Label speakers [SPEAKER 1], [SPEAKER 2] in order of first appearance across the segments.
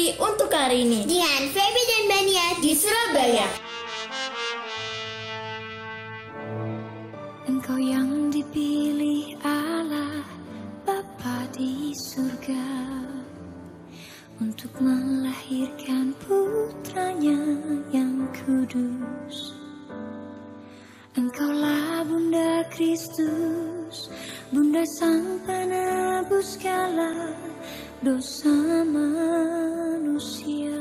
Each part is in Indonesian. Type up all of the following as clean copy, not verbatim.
[SPEAKER 1] pagi untuk hari ini
[SPEAKER 2] dengan Feby dan Bania
[SPEAKER 1] di Surabaya.
[SPEAKER 3] Engkau yang dipilih Allah Bapa di surga untuk melahirkan putranya yang kudus. Engkaulah Bunda Kristus, Bunda Sang Penebus segala dosa manusia.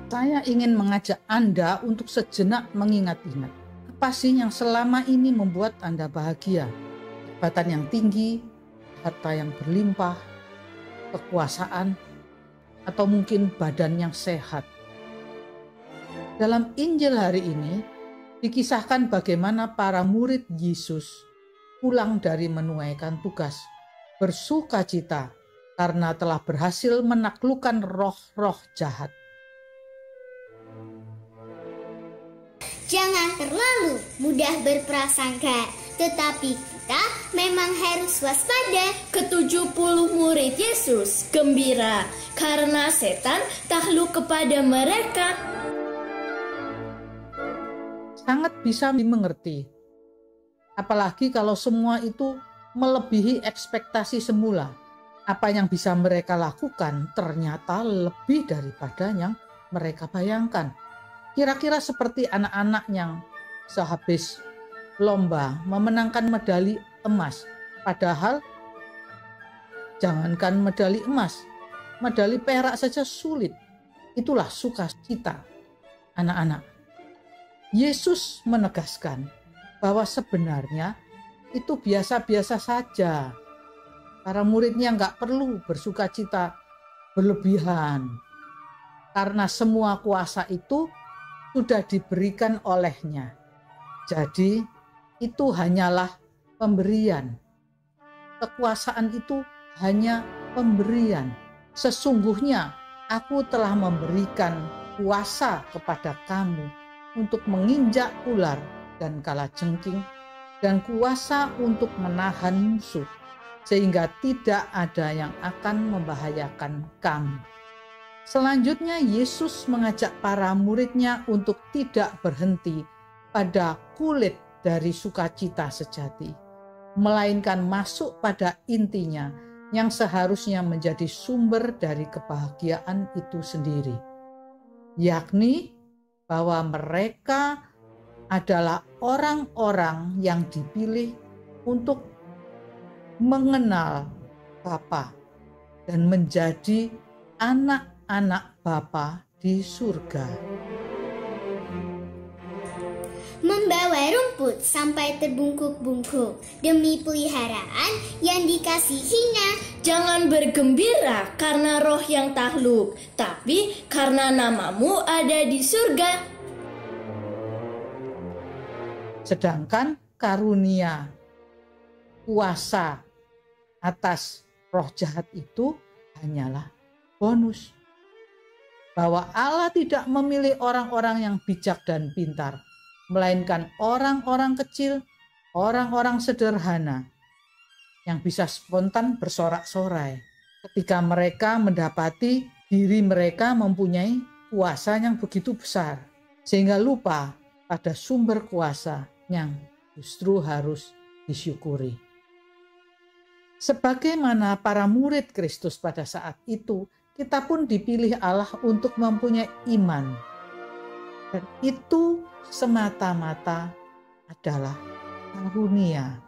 [SPEAKER 4] Saya ingin mengajak Anda untuk sejenak mengingat-ingat. Apa sih yang selama ini membuat Anda bahagia? Jabatan yang tinggi, harta yang berlimpah, kekuasaan, atau mungkin badan yang sehat. Dalam Injil hari ini, dikisahkan bagaimana para murid Yesus pulang dari menunaikan tugas, bersukacita karena telah berhasil menaklukkan roh-roh jahat.
[SPEAKER 2] Jangan terlalu mudah berprasangka, tetapi kita memang harus waspada.
[SPEAKER 1] Ke-70 murid Yesus gembira karena setan takluk kepada mereka.
[SPEAKER 4] Sangat bisa dimengerti. Apalagi kalau semua itu melebihi ekspektasi semula. Apa yang bisa mereka lakukan ternyata lebih daripada yang mereka bayangkan. Kira-kira seperti anak-anak yang sehabis lomba memenangkan medali emas. Padahal jangankan medali emas, medali perak saja sulit. Itulah sukacita anak-anak. Yesus menegaskan bahwa sebenarnya itu biasa-biasa saja. Para muridnya nggak perlu bersukacita berlebihan. Karena semua kuasa itu sudah diberikan olehnya. Jadi itu hanyalah pemberian. Kekuasaan itu hanya pemberian. Sesungguhnya aku telah memberikan kuasa kepada kamu untuk menginjak ular dan kalajengking, dan kuasa untuk menahan musuh, sehingga tidak ada yang akan membahayakan kamu. Selanjutnya Yesus mengajak para muridnya untuk tidak berhenti pada kulit dari sukacita sejati, melainkan masuk pada intinya yang seharusnya menjadi sumber dari kebahagiaan itu sendiri, yakni bahwa mereka adalah orang-orang yang dipilih untuk mengenal Bapa dan menjadi anak-anak Bapa di surga.
[SPEAKER 2] Membawa rumput sampai terbungkuk-bungkuk demi peliharaan yang dikasihinya.
[SPEAKER 1] Jangan bergembira karena roh yang takluk, tapi karena namamu ada di surga.
[SPEAKER 4] Sedangkan karunia kuasa atas roh jahat itu hanyalah bonus. Bahwa Allah tidak memilih orang-orang yang bijak dan pintar, melainkan orang-orang kecil, orang-orang sederhana yang bisa spontan bersorak-sorai ketika mereka mendapati diri mereka mempunyai kuasa yang begitu besar, sehingga lupa pada sumber kuasa yang justru harus disyukuri. Sebagaimana para murid Kristus pada saat itu, kita pun dipilih Allah untuk mempunyai iman. Dan itu semata-mata adalah karunia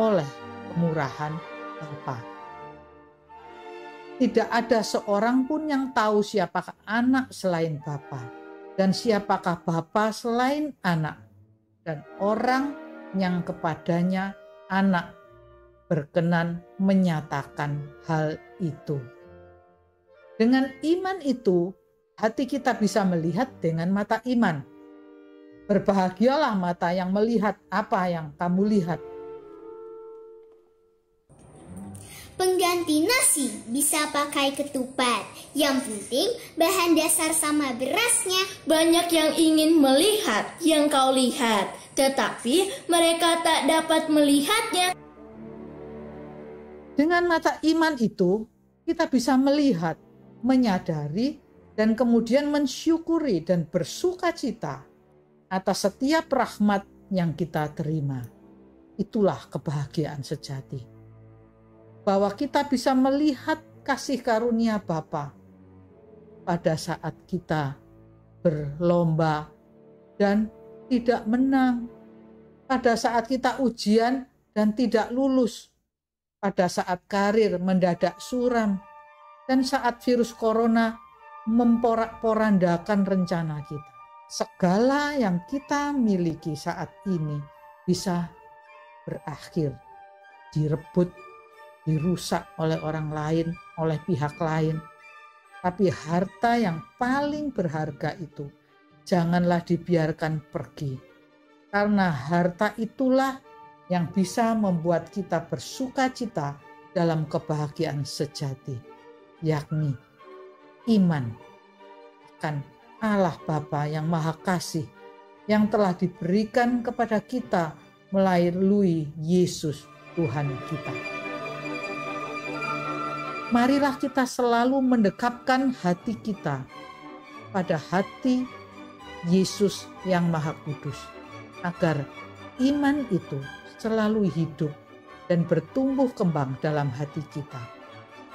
[SPEAKER 4] oleh kemurahan Bapa. Tidak ada seorang pun yang tahu siapakah anak selain Bapa, dan siapakah Bapa selain anak, dan orang yang kepadanya anak berkenan menyatakan hal itu. Dengan iman itu, hati kita bisa melihat dengan mata iman. Berbahagialah mata yang melihat apa yang kamu lihat.
[SPEAKER 2] Pengganti nasi bisa pakai ketupat. Yang penting bahan dasar sama berasnya.
[SPEAKER 1] Banyak yang ingin melihat yang kau lihat, tetapi mereka tak dapat melihatnya.
[SPEAKER 4] Dengan mata iman itu, kita bisa melihat, menyadari, dan kemudian mensyukuri dan bersuka cita atas setiap rahmat yang kita terima. Itulah kebahagiaan sejati. Bahwa kita bisa melihat kasih karunia Bapa pada saat kita berlomba dan tidak menang, pada saat kita ujian dan tidak lulus, pada saat karir mendadak suram, dan saat virus corona memporak-porandakan rencana kita. Segala yang kita miliki saat ini bisa berakhir, direbut, dirusak oleh orang lain, oleh pihak lain. Tapi harta yang paling berharga itu janganlah dibiarkan pergi. Karena harta itulah yang bisa membuat kita bersuka cita dalam kebahagiaan sejati, yakni iman akan Allah Bapa yang Maha Kasih yang telah diberikan kepada kita melalui Yesus Tuhan kita. Marilah kita selalu mendekapkan hati kita pada hati Yesus yang Maha Kudus, agar iman itu selalu hidup dan bertumbuh kembang dalam hati kita.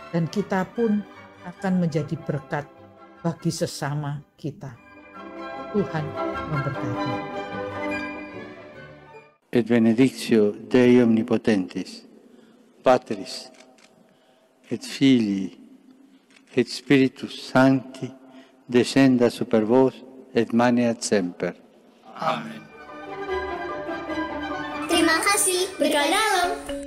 [SPEAKER 4] Dan kita pun akan menjadi berkat bagi sesama kita. Tuhan memberkati.
[SPEAKER 5] Et benedictio Dei omnipotentis, Patris, et Filii, et Spiritus Sancti, descenda super vos et maneat semper.
[SPEAKER 6] Amen.
[SPEAKER 2] Terima kasih.
[SPEAKER 1] Berkah dalam.